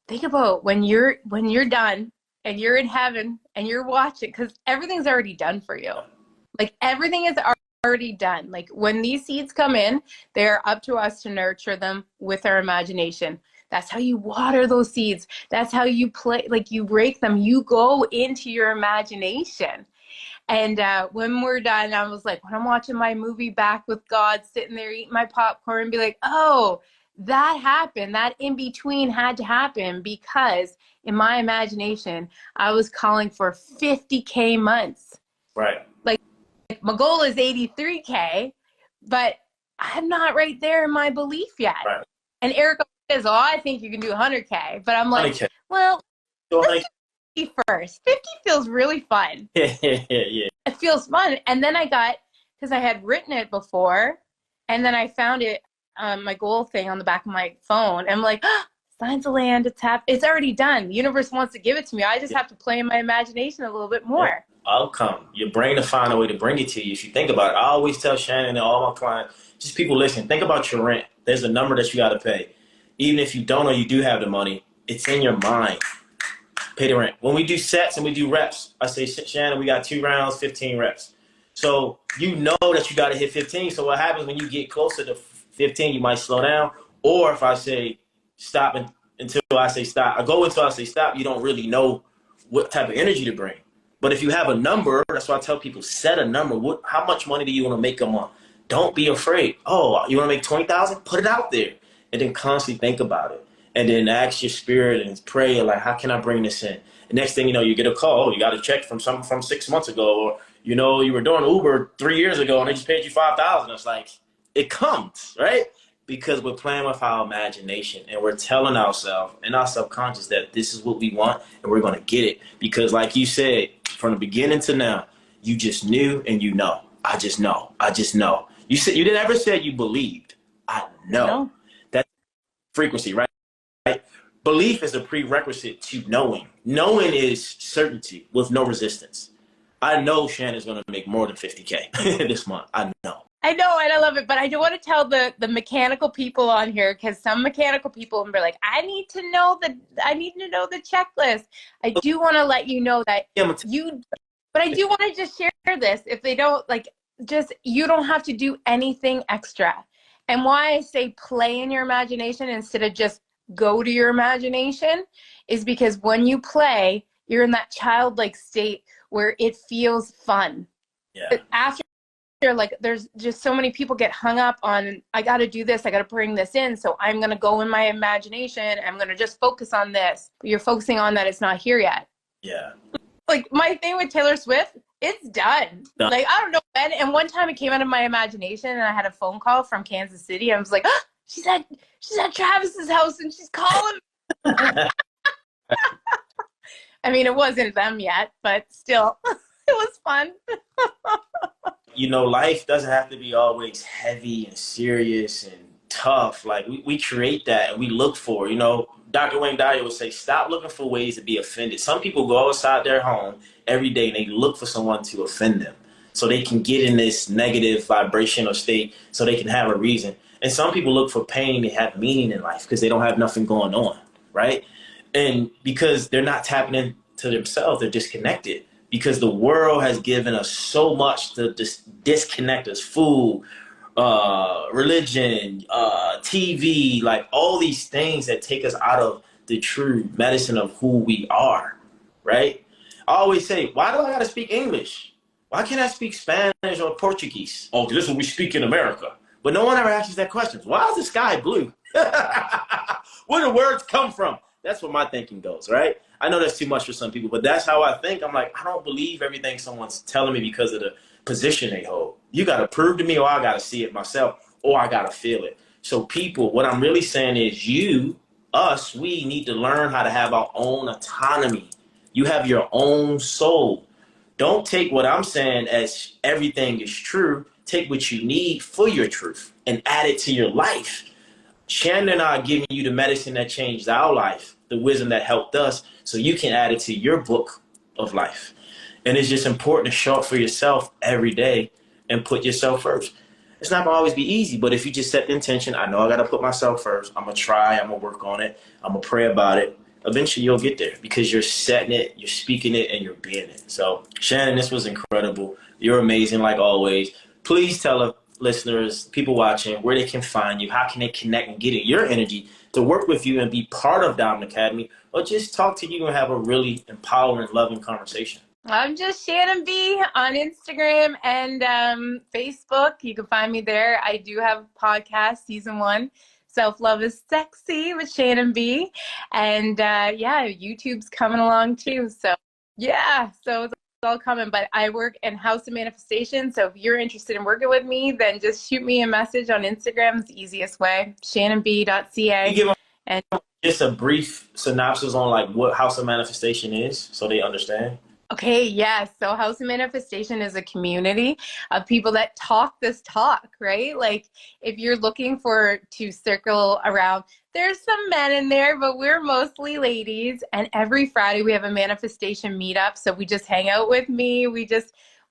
think about when you're done and you're in heaven and you're watching, because everything's already done for you. Like, everything is already done. Like, when these seeds come in, they're up to us to nurture them with our imagination. That's how you water those seeds. That's how you play, like, you rake them. You go into your imagination. And when we're done, I was like, when I'm watching my movie Back with God, sitting there eating my popcorn, and be like, oh, that happened. That in between had to happen, because in my imagination, I was calling for 50K months. Right. Like, my goal is 83K, but I'm not right there in my belief yet. Right. And Eric says, oh, I think you can do 100K. But I'm like, 100K. well, So, let's do 50 first. 50 feels really fun. yeah. It feels fun. And then because I had written it before, and then I found it, my goal thing on the back of my phone. I'm like, oh, signs of land, it's already done. The universe wants to give it to me. I just have to play in my imagination a little bit more. Yeah. I'll come. Your brain will find a way to bring it to you if you think about it. I always tell Shannon and all my clients, just people listen, think about your rent. There's a number that you got to pay. Even if you don't or you do have the money, it's in your mind. Pay the rent. When we do sets and we do reps, I say, Shannon, we got 2 rounds, 15 reps. So you know that you got to hit 15. So what happens when you get closer to 15, you might slow down. Or if I say stop until I say stop, I go until I say stop, you don't really know what type of energy to bring. But if you have a number, that's why I tell people, set a number. How much money do you want to make a month? Don't be afraid. Oh, you want to make 20,000? Put it out there. And then constantly think about it. And then ask your spirit and pray, like, how can I bring this in? The next thing you know, you get a call. Oh, you got a check from 6 months ago. Or, you were doing Uber 3 years ago and they just paid you $5,000. It's like, it comes, right? Because we're playing with our imagination and we're telling ourselves in our subconscious that this is what we want and we're going to get it. Because like you said, from the beginning to now, you just knew and you know. I just know. I just know. You didn't ever say you believed. I know. No. That's frequency, right? Belief is a prerequisite to knowing. Knowing is certainty with no resistance. I know Shannon's going to make more than 50K this month. I know. I know, and I love it, but I do want to tell the mechanical people on here, because some mechanical people are like, I need to know the checklist. I do want to let you know that but I do want to just share this. If they don't, you don't have to do anything extra. And why I say play in your imagination instead of just go to your imagination is because when you play, you're in that childlike state where it feels fun. Yeah. After like there's just so many people get hung up on, I got to do this, I got to bring this in, so I'm going to go in my imagination, I'm going to just focus on this. But you're focusing on that it's not here yet. Yeah. Like my thing with Taylor Swift, it's done. Like I don't know when, and one time it came out of my imagination and I had a phone call from Kansas City. I was like, oh, she's at Travis's house and she's calling me. I mean, it wasn't them yet, but still, it was fun. You know, life doesn't have to be always heavy and serious and tough. Like we create that and we look for, you know, Dr. Wayne Dyer would say, stop looking for ways to be offended. Some people go outside their home every day and they look for someone to offend them so they can get in this negative vibration or state so they can have a reason. And some people look for pain to have meaning in life because they don't have nothing going on, right? And because they're not tapping into themselves, they're disconnected. Because the world has given us so much to disconnect us. Food, religion, TV, like all these things that take us out of the true medicine of who we are, right? I always say, why do I got to speak English? Why can't I speak Spanish or Portuguese? Oh, this is what we speak in America. But no one ever asks that question. Why is the sky blue? Where do words come from? That's where my thinking goes, right? I know that's too much for some people, but that's how I think. I'm like, I don't believe everything someone's telling me because of the position they hold. You got to prove to me, or I got to see it myself, or I got to feel it. So people, what I'm really saying is we need to learn how to have our own autonomy. You have your own soul. Don't take what I'm saying as everything is true. Take what you need for your truth and add it to your life. Shannon and I are giving you the medicine that changed our life, the wisdom that helped us, so you can add it to your book of life. And it's just important to show up for yourself every day and put yourself first. It's not gonna always be easy, but if you just set the intention, I know I gotta put myself first. I'm gonna try, I'm gonna work on it, I'm gonna pray about it. Eventually you'll get there because you're setting it, you're speaking it, and you're being it. So Shannon, this was incredible. You're amazing like always. Please tell us, listeners, people watching, where they can find you, how can they connect and get in your energy to work with you and be part of Diamond Academy, or just talk to you and have a really empowering, loving conversation. I'm just Shannon B on Instagram and Facebook. You can find me there. I do have a podcast, season 1, Self-Love is Sexy with Shannon B. And YouTube's coming along too. So it's all coming. But I work in House of Manifestation. So if you're interested in working with me, then just shoot me a message on Instagram. It's the easiest way, shannonb.ca. You give them just a brief synopsis on like what House of Manifestation is so they understand. Okay, yes. So House of Manifestation is a community of people that talk this talk, right? Like if you're looking to circle around, there's some men in there, but we're mostly ladies. And every Friday we have a manifestation meetup. So we just hang out with me.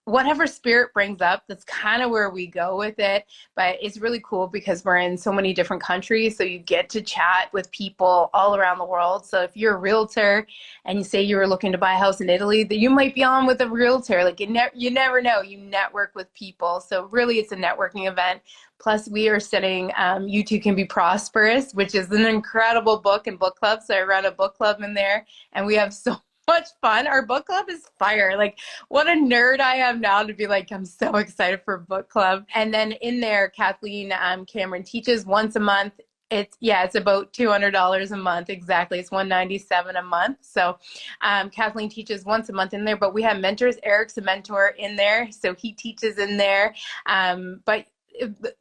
Whatever spirit brings up, that's kind of where we go with it. But it's really cool because we're in so many different countries. So you get to chat with people all around the world. So if you're a realtor and you say you were looking to buy a house in Italy, that you might be on with a realtor. Like you never know. You network with people. So really it's a networking event. Plus we are studying You Too Can Be Prosperous, which is an incredible book and book club. So I run a book club in there and we have so much fun. Our book club is fire. Like what a nerd I am now to be like, I'm so excited for book club. And then in there, Kathleen Cameron teaches once a month. It's about $200 a month. Exactly. It's $197 a month. So Kathleen teaches once a month in there, but we have mentors. Eric's a mentor in there. So he teaches in there. But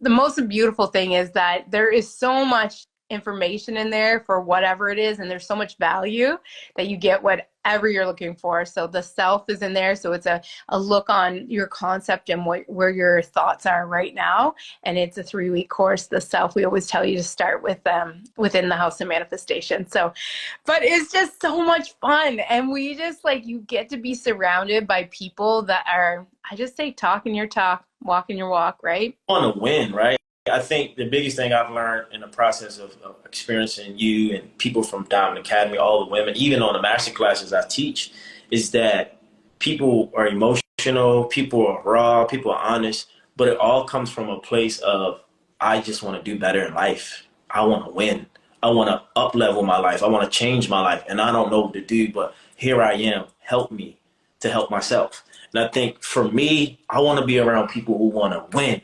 the most beautiful thing is that there is so much information in there for whatever it is, and there's so much value that you get whatever you're looking for. So the self is in there, so it's a look on your concept and where your thoughts are right now, and it's a 3-week course. The self, we always tell you to start with within the House of Manifestation. So but it's just so much fun, and we just you get to be surrounded by people that are, I just say, talking your talk, walking your walk, right? Want to win, right? I think the biggest thing I've learned in the process of experiencing you and people from Diamond Academy, all the women, even on the master classes I teach, is that people are emotional, people are raw, people are honest, but it all comes from a place of, I just want to do better in life. I want to win. I want to up-level my life. I want to change my life. And I don't know what to do, but here I am. Help me to help myself. And I think for me, I want to be around people who want to win.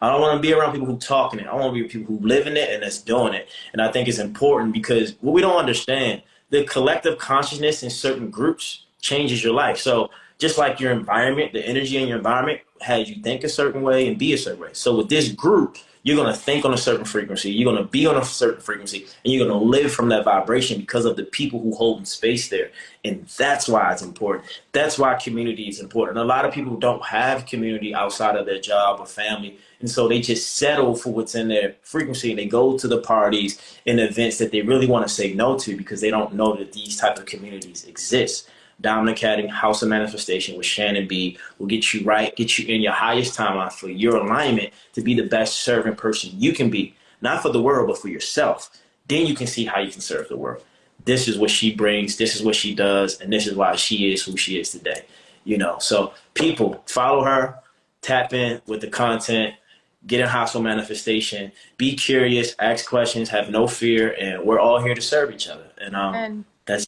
I don't want to be around people who talking it. I want to be people who live in it and that's doing it. And I think it's important because what we don't understand, the collective consciousness in certain groups changes your life. So just like your environment, the energy in your environment has you think a certain way and be a certain way. So with this group, you're going to think on a certain frequency. You're going to be on a certain frequency, and you're going to live from that vibration because of the people who hold in space there. And that's why it's important. That's why community is important. And a lot of people don't have community outside of their job or family. And so they just settle for what's in their frequency, and they go to the parties and events that they really want to say no to because they don't know that these type of communities exist. Diamond Academy, House of Manifestation with Shannon B will get you right, get you in your highest timeline for your alignment to be the best serving person you can be, not for the world, but for yourself. Then you can see how you can serve the world. This is what she brings, this is what she does, and this is why she is who she is today. You know, so people, follow her, tap in with the content, get in House of Manifestation, be curious, ask questions, have no fear, and we're all here to serve each other. And that's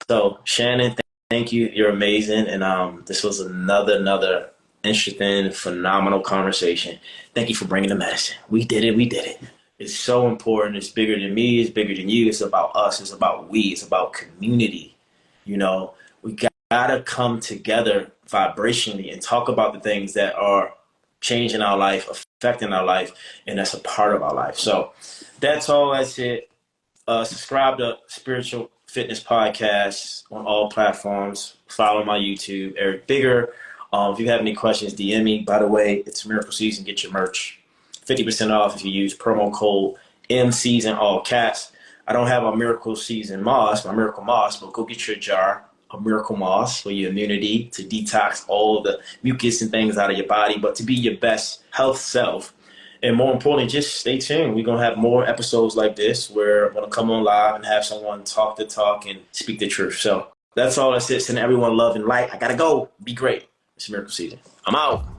so, Shannon, thank you. You're amazing. And this was another interesting, phenomenal conversation. Thank you for bringing the medicine. We did it. We did it. It's so important. It's bigger than me. It's bigger than you. It's about us. It's about we. It's about community. You know, we gotta come together vibrationally and talk about the things that are changing our life, affecting our life, and that's a part of our life. So that's all. That's it. Subscribe to Spiritual Fitness Podcasts on all platforms. Follow my YouTube, Eric Bigger. If you have any questions, DM me. By the way, it's Miracle Season. Get your merch. 50% off if you use promo code MSeason, all caps. I don't have a Miracle Season Moss, my Miracle Moss, but go get your jar of Miracle Moss for your immunity to detox all the mucus and things out of your body, but to be your best health self. And more importantly, just stay tuned. We're going to have more episodes like this where I'm going to come on live and have someone talk the talk and speak the truth. So that's all. That's it. Send everyone love and light. I got to go. Be great. It's Miracle Season. I'm out.